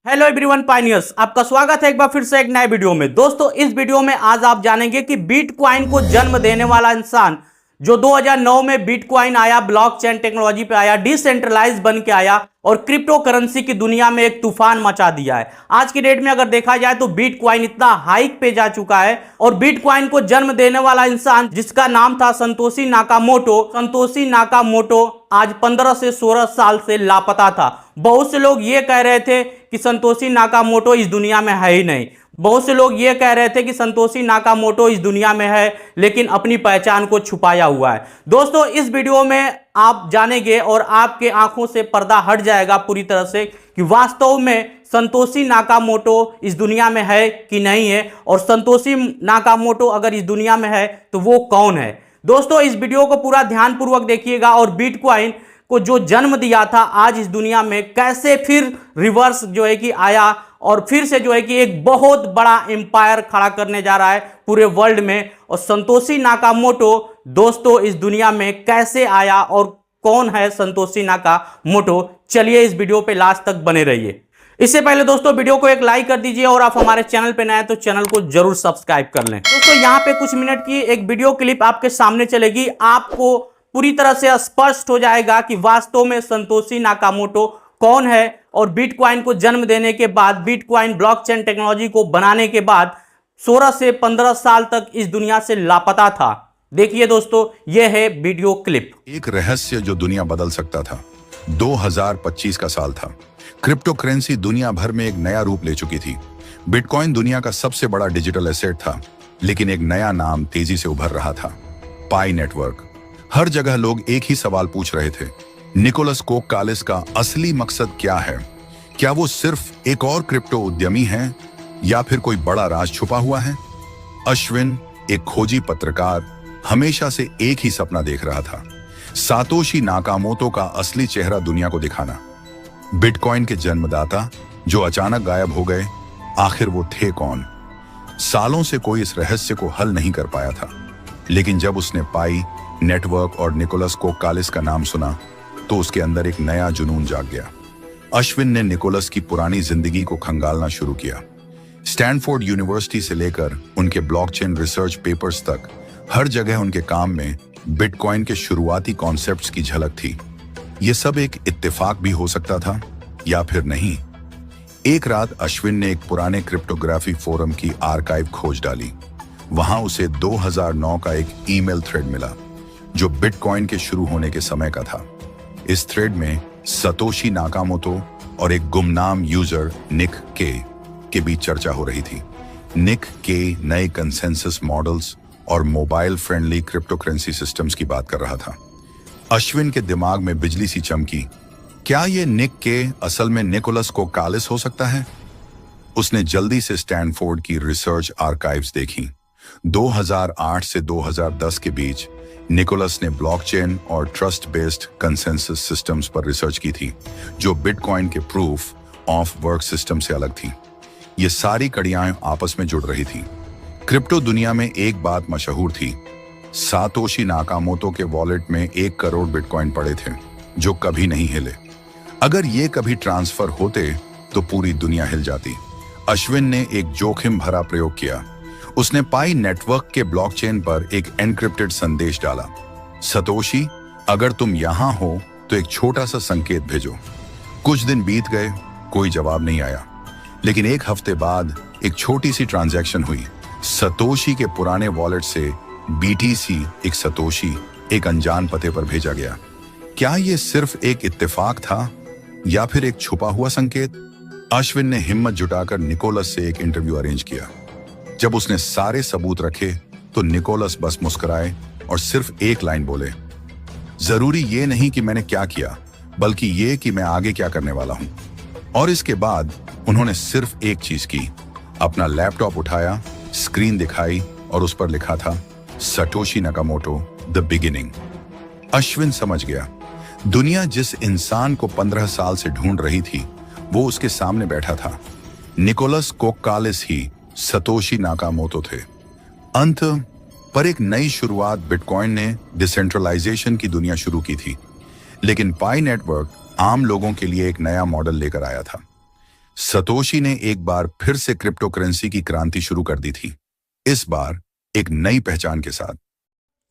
Hello everyone Pioneers, आपका स्वागत है एक बार फिर से एक नए वीडियो में। दोस्तों, इस वीडियो में आज आप जानेंगे कि बिटकॉइन को जन्म देने वाला इंसान जो 2009 में बिटकॉइन आया, ब्लॉकचेन टेक्नोलॉजी पे आया, डिसेंट्रलाइज बन के आया और क्रिप्टो करेंसी की दुनिया में एक तूफान मचा दिया है। आज की डेट में अगर देखा जाए तो बिटकॉइन इतना हाइक पे जा चुका है और बिटकॉइन को जन्म देने वाला इंसान जिसका नाम था संतोषी नाकामोटो आज 15 से 16 साल से लापता था। बहुत से लोग ये कह रहे थे कि संतोषी नाकामोटो इस दुनिया में है ही नहीं। बहुत से लोग ये कह रहे थे कि संतोषी नाकामोटो इस दुनिया में है लेकिन अपनी पहचान को छुपाया हुआ है। दोस्तों, इस वीडियो में आप जानेंगे और आपके आंखों से पर्दा हट जाएगा पूरी तरह से कि वास्तव में संतोषी नाकामोटो इस दुनिया में है कि नहीं है, और संतोषी नाकामोटो अगर इस दुनिया में है तो वो कौन है। दोस्तों, इस वीडियो को पूरा ध्यानपूर्वक देखिएगा और बिटकॉइन को जो जन्म दिया था आज इस दुनिया में कैसे फिर रिवर्स जो है कि आया और फिर से जो है कि एक बहुत बड़ा एम्पायर खड़ा करने जा रहा है पूरे वर्ल्ड में। और संतोषी नाकामोटो दोस्तों इस दुनिया में कैसे आया और कौन है संतोषी नाकामोटो, चलिए इस वीडियो पे लास्ट तक बने रहिए। इससे पहले दोस्तों वीडियो को एक लाइक कर दीजिए और आप हमारे चैनल पे नए हैं तो चैनल को जरूर सब्सक्राइब कर लें। दोस्तों, यहाँ पे कुछ मिनट की एक वीडियो क्लिप आपके सामने चलेगी, आपको पूरी तरह से स्पष्ट हो जाएगा कि वास्तव में संतोषी नाकामोटो कौन है और बिटकॉइन को जन्म देने के बाद, बिटकॉइन ब्लॉकचेन टेक्नोलॉजी को बनाने के बाद 16 से 15 साल तक इस दुनिया से लापता था। देखिए दोस्तों, यह है वीडियो क्लिप। एक रहस्य जो दुनिया बदल सकता था। 2025 का साल था। क्रिप्टो करेंसी दुनिया भर में एक नया रूप ले चुकी थी। बिटकॉइन दुनिया का सबसे बड़ा डिजिटल एसेट था, लेकिन एक नया नाम तेजी से उभर रहा था, पाई नेटवर्क। हर जगह लोग एक ही सवाल पूछ रहे थे, निकोलस कोककालिस का असली मकसद क्या है? क्या वो सिर्फ एक और क्रिप्टो उद्यमी है या फिर कोई बड़ा राज छुपा हुआ है? अश्विन, एक खोजी पत्रकार, हमेशा से एक ही सपना देख रहा था, सातोशी नाकामोटो का असली चेहरा दुनिया को दिखाना। बिटकॉइन के जन्मदाता जो अचानक गायब हो गए, आखिर वो थे कौन? सालों से कोई इस रहस्य को हल नहीं कर पाया था, लेकिन जब उसने पाई नेटवर्क और निकोलस कोककालिस का नाम सुना तो उसके अंदर एक नया जुनून जाग गया। अश्विन ने निकोलस की पुरानी जिंदगी को खंगालना शुरू किया। स्टैनफोर्ड यूनिवर्सिटी से लेकर उनके ब्लॉकचेन रिसर्च पेपर्स तक हर जगह उनके काम में बिटकॉइन के शुरुआती कॉन्सेप्ट्स की झलक थी। यह सब एक इत्तेफाक भी हो सकता था या फिर नहीं। एक रात अश्विन ने एक पुराने क्रिप्टोग्राफी फोरम की आर्काइव खोज डाली। वहां उसे 2009 का एक ईमेल थ्रेड मिला जो बिटकॉइन के शुरू होने के समय का था। इस थ्रेड में सतोशी नाकामोटो और एक गुमनाम यूजर निक के बीच चर्चा हो रही थी। निक के नए कंसेंसस मॉडल्स और mobile friendly crypto currency systems की बात कर रहा था। अश्विन के दिमाग में बिजली सी चमकी। क्या ये निक के असल में निकोलस कोककालिस हो सकता है? उसने जल्दी से स्टैनफोर्ड की रिसर्च आर्काइव्स देखी। 2008 से 2010 के बीच निकोलस ने ब्लॉकचेन और ट्रस्ट बेस्ड कंसेंसस सिस्टम्स पर रिसर्च की थी, जो बिटकॉइन के प्रूफ ऑफ वर्क सिस्टम से अलग थी। ये सारी कड़ियां आपस में जुड़ रही थी। क्रिप्टो दुनिया में एक बात मशहूर थी, सातोशी नाकामोटो के वॉलेट में 1 करोड़ बिटकॉइन पड़े थे जो कभी नहीं हिले। अगर ये कभी ट्रांसफर होते तो पूरी दुनिया हिल जाती। अश्विन ने एक जोखिम भरा प्रयोग किया। उसने पाई नेटवर्क के ब्लॉकचेन पर एक एनक्रिप्टेड संदेश डाला, सतोशी, अगर तुम यहां हो तो एक छोटा सा संकेत भेजो। कुछ दिन बीत गए, कोई जवाब नहीं आया, लेकिन एक हफ्ते बाद एक छोटी सी ट्रांजैक्शन हुई। सतोशी के पुराने वॉलेट से BTC एक सतोशी एक अनजान पते पर भेजा गया। क्या यह सिर्फ एक इत्तेफाक था या फिर एक छुपा हुआ संकेत? अश्विन ने हिम्मत जुटाकर निकोलस से एक इंटरव्यू अरेंज किया। जब उसने सारे सबूत रखे तो निकोलस बस मुस्कुराए और सिर्फ एक लाइन बोले, जरूरी ये नहीं कि मैंने क्या किया, बल्कि ये कि मैं आगे क्या करने वाला हूं। और इसके बाद उन्होंने सिर्फ एक चीज की, अपना लैपटॉप उठाया, स्क्रीन दिखाई और उस पर लिखा था, Satoshi Nakamoto the beginning. Ashwin समझ गया, दुनिया जिस इंसान को 15 साल से ढूंढ रही थी वो उसके सामने बैठा था। निकोलस कोककालिस ही सतोशी नाकामोटो थे। अंत पर एक नई शुरुआत बिटकॉइन ने डिसेंट्रलाइजेशन की दुनिया शुरू की थी, लेकिन पाई नेटवर्क आम लोगों के लिए एक नया मॉडल लेकर आया था। सतोशी ने एक बार फिर से क्रिप्टो करेंसी की क्रांति शुरू कर दी थी, इस बार एक नई पहचान के साथ।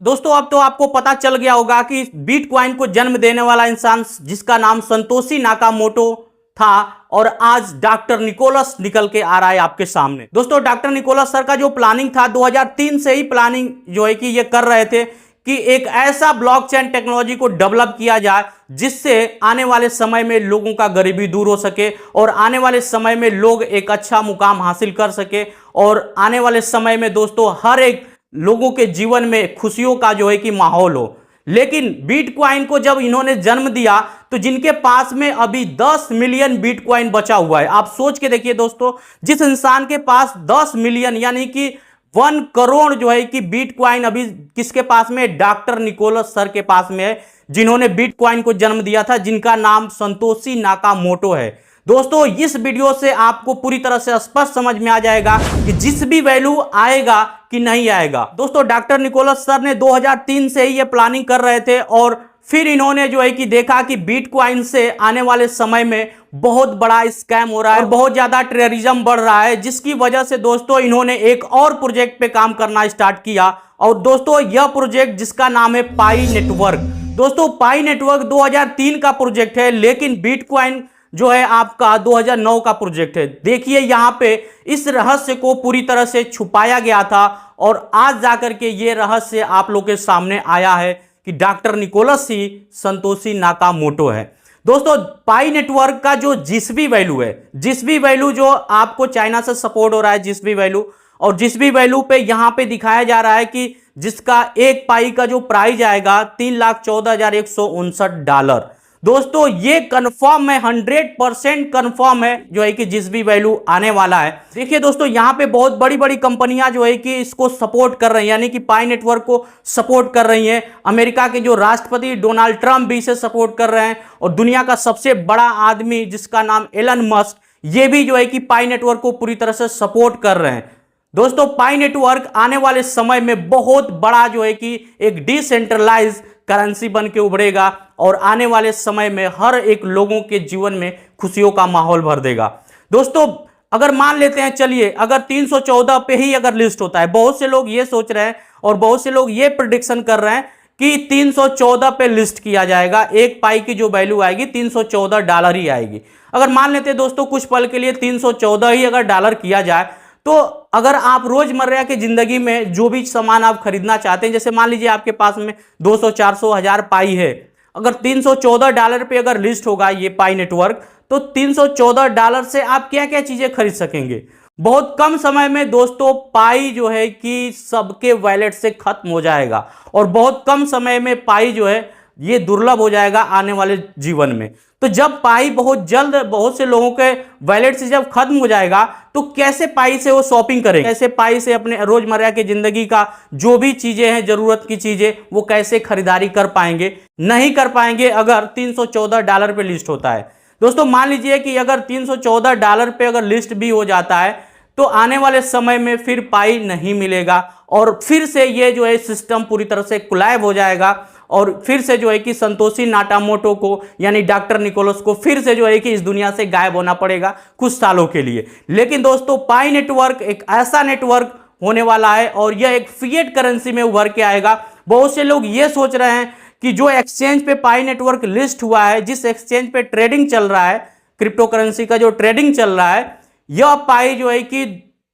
दोस्तों अब तो आपको पता चल गया होगा कि बिटकॉइन को जन्म देने वाला इंसान जिसका नाम संतोशी नाकामोटो था और आज डॉक्टर निकोलस निकल के आ रहा है आपके सामने। दोस्तों डॉक्टर निकोलस सर का जो प्लानिंग था 2003 से ही प्लानिंग जो है कि ये कर रहे थे कि एक ऐसा ब्लॉकचेन टेक्नोलॉजी को डेवलप किया जाए जिससे आने वाले समय में लोगों का गरीबी दूर हो सके और आने वाले समय में लोग एक अच्छा मुकाम हासिल कर सके और आने वाले समय में दोस्तों हर एक लोगों के जीवन में खुशियों का जो है कि माहौल हो। लेकिन बिटकॉइन को जब इन्होंने जन्म दिया तो जिनके पास में अभी 10 मिलियन बिटकॉइन बचा हुआ है, आप सोच के देखिए दोस्तों, जिस इंसान के पास 10 मिलियन यानी कि 1 करोड़ जो है कि बिटकॉइन अभी किसके पास में, डॉक्टर निकोलस सर के पास में है, जिन्होंने बिटकॉइन को जन्म दिया था, जिनका नाम संतोशी नाकामोटो है। दोस्तों इस वीडियो से आपको पूरी तरह से स्पष्ट समझ में आ जाएगा कि जिस भी वैल्यू आएगा कि नहीं आएगा। दोस्तों डॉक्टर निकोलस सर ने 2003 से ही ये प्लानिंग कर रहे थे और फिर इन्होंने जो है कि देखा कि बिटकॉइन से आने वाले समय में बहुत बड़ा स्कैम हो रहा है और बहुत ज्यादा टेररिज्म बढ़ रहा है, जिसकी वजह से दोस्तों इन्होंने एक और प्रोजेक्ट पे काम करना स्टार्ट किया। और दोस्तों यह प्रोजेक्ट जिसका नाम है पाई नेटवर्क। दोस्तों पाई नेटवर्क 2003 का प्रोजेक्ट है, लेकिन बिटकॉइन जो है आपका 2009 का प्रोजेक्ट है। देखिए यहां पे इस रहस्य को पूरी तरह से छुपाया गया था और आज जाकर के ये रहस्य आप लोग के सामने आया है कि डॉक्टर निकोलस ही संतोशी नाकामोटो है। दोस्तों पाई नेटवर्क का जो जिस भी वैल्यू है, जिस भी वैल्यू जो आपको चाइना से सपोर्ट हो रहा है, जिस भी वैल्यू और जिस भी वैल्यू पे यहां पे दिखाया जा रहा है कि जिसका एक पाई का जो प्राइस आएगा $3,14,159। दोस्तों ये कंफर्म है, 100% कंफर्म है जो है कि जिस भी वैल्यू आने वाला है। देखिए दोस्तों यहाँ पे बहुत बड़ी बड़ी कंपनियां जो है कि इसको सपोर्ट कर रही हैं, यानी कि पाई नेटवर्क को सपोर्ट कर रही हैं। अमेरिका के जो राष्ट्रपति डोनाल्ड ट्रंप भी इसे सपोर्ट कर रहे हैं और दुनिया का सबसे बड़ा आदमी जिसका नाम एलन मस्क, ये भी जो है कि पाई नेटवर्क को पूरी तरह से सपोर्ट कर रहे हैं। दोस्तों पाई नेटवर्क आने वाले समय में बहुत बड़ा जो है कि एक डिसेंट्रलाइज करेंसी बन के उभरेगा और आने वाले समय में हर एक लोगों के जीवन में खुशियों का माहौल भर देगा। दोस्तों अगर मान लेते हैं, चलिए अगर 314 पे ही अगर लिस्ट होता है, बहुत से लोग ये सोच रहे हैं और बहुत से लोग ये प्रेडिक्शन कर रहे हैं कि 314 पे लिस्ट किया जाएगा, एक पाई की जो वैल्यू आएगी $314 ही आएगी। अगर मान लेते हैं दोस्तों कुछ पल के लिए 314 ही अगर डॉलर किया जाए, तो अगर आप रोजमर्रा की जिंदगी में जो भी सामान आप खरीदना चाहते हैं, जैसे मान लीजिए आपके पास में 200, 400, 1000 पाई है, अगर $314 पे अगर लिस्ट होगा ये पाई नेटवर्क, तो $314 से आप क्या क्या चीजें खरीद सकेंगे। बहुत कम समय में दोस्तों पाई जो है कि सबके वॉलेट से खत्म हो जाएगा और बहुत कम समय में पाई जो है ये दुर्लभ हो जाएगा आने वाले जीवन में। तो जब पाई बहुत जल्द बहुत से लोगों के वॉलेट से जब खत्म हो जाएगा तो कैसे पाई से वो शॉपिंग करेंगे, कैसे पाई से अपने रोजमर्रा की जिंदगी का जो भी चीजें हैं, जरूरत की चीजें, वो कैसे खरीदारी कर पाएंगे? नहीं कर पाएंगे अगर $314 पे लिस्ट होता है। दोस्तों मान लीजिए कि अगर $314 पे अगर लिस्ट भी हो जाता है तो आने वाले समय में फिर पाई नहीं मिलेगा और फिर से ये जो है सिस्टम पूरी तरह से कोलैप हो जाएगा और फिर से जो है कि संतोशी नाकामोटो को यानी डॉक्टर निकोलस को फिर से जो है कि इस दुनिया से गायब होना पड़ेगा कुछ सालों के लिए। लेकिन दोस्तों पाई नेटवर्क एक ऐसा नेटवर्क होने वाला है और यह एक फिएट करेंसी में उभर के आएगा। बहुत से लोग ये सोच रहे हैं कि जो एक्सचेंज पे पाई नेटवर्क लिस्ट हुआ है, जिस एक्सचेंज पे ट्रेडिंग चल रहा है, क्रिप्टो करेंसी का जो ट्रेडिंग चल रहा है, यह पाई जो है कि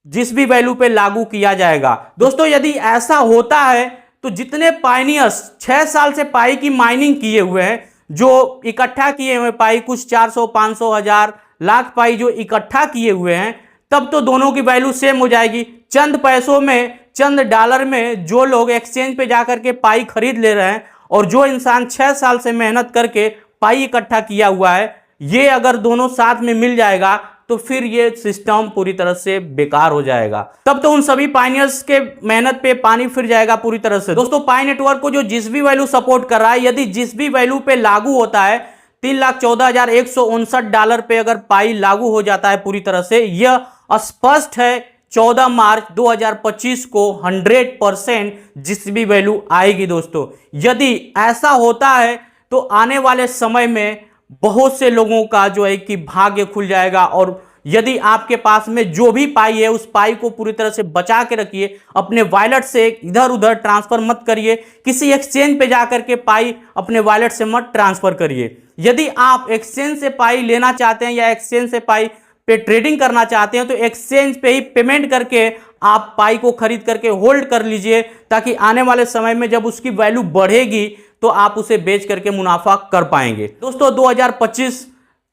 जिस भी वैल्यू पे लागू किया जाएगा। दोस्तों यदि ऐसा होता है तो जितने पाइनियर्स 6 साल से पाई की माइनिंग किए हुए हैं, जो इकट्ठा किए हुए पाई, कुछ 400, 500, 1000, लाख पाई जो इकट्ठा किए हुए हैं, तब तो दोनों की वैल्यू सेम हो जाएगी। चंद पैसों में, चंद डॉलर में जो लोग एक्सचेंज पे जाकर के पाई खरीद ले रहे हैं और जो इंसान 6 साल से मेहनत करके पाई इकट्ठा किया हुआ है, ये अगर दोनों साथ में मिल जाएगा तो फिर ये सिस्टम पूरी तरह से बेकार हो जाएगा। तब तो उन सभी पाइनियर्स के मेहनत पे पानी फिर जाएगा पूरी तरह से। दोस्तों पाई नेटवर्क को जो जिस भी वैल्यू सपोर्ट कर रहा है, यदि जिस भी वैल्यू पे लागू होता है, $3,14,159 पे अगर पाई लागू हो जाता है पूरी तरह से, यह स्पष्ट है 14 मार्च 2025 को 100% जिस भी वैल्यू आएगी। दोस्तों यदि ऐसा होता है तो आने वाले समय में बहुत से लोगों का जो है कि भाग्य खुल जाएगा और यदि आपके पास में जो भी पाई है उस पाई को पूरी तरह से बचा के रखिए, अपने वॉलेट से इधर उधर ट्रांसफर मत करिए, किसी एक्सचेंज पे जाकर के पाई अपने वॉलेट से मत ट्रांसफर करिए। यदि आप एक्सचेंज से पाई लेना चाहते हैं या एक्सचेंज से पाई पे ट्रेडिंग करना चाहते हैं तो एक्सचेंज पे ही पेमेंट करके आप पाई को खरीद करके होल्ड कर लीजिए, ताकि आने वाले समय में जब उसकी वैल्यू बढ़ेगी तो आप उसे बेच करके मुनाफा कर पाएंगे। दोस्तों 2025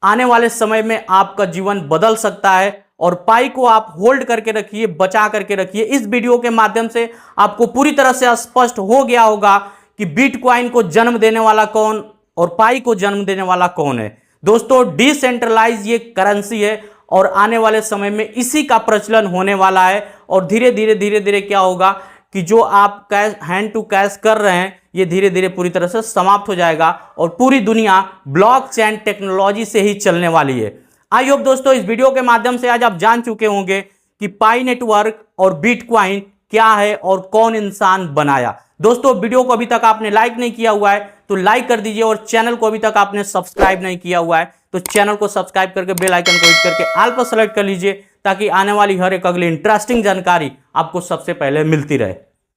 आने वाले समय में आपका जीवन बदल सकता है और पाई को आप होल्ड करके रखिए, बचा करके रखिए। इस वीडियो के माध्यम से आपको पूरी तरह से स्पष्ट हो गया होगा कि बिटकॉइन को जन्म देने वाला कौन और पाई को जन्म देने वाला कौन है। दोस्तों डिसेंट्रलाइज ये करेंसी है और आने वाले समय में इसी का प्रचलन होने वाला है और धीरे धीरे क्या होगा कि जो आप कैश हैंड टू कैश कर रहे हैं ये धीरे धीरे पूरी तरह से समाप्त हो जाएगा और पूरी दुनिया ब्लॉकचेन टेक्नोलॉजी से ही चलने वाली है। आई होप दोस्तों इस वीडियो के माध्यम से आज आप जान चुके होंगे कि पाई नेटवर्क और बिटकॉइन क्या है और कौन इंसान बनाया। दोस्तों वीडियो को अभी तक आपने लाइक नहीं किया हुआ है तो लाइक कर दीजिए और चैनल को अभी तक आपने सब्सक्राइब नहीं किया हुआ है तो चैनल को सब्सक्राइब करके बेल आइकन को हिट करके ऑल पर सेलेक्ट कर लीजिए, ताकि आने वाली हर एक अगली इंटरेस्टिंग जानकारी आपको सबसे पहले मिलती रहे।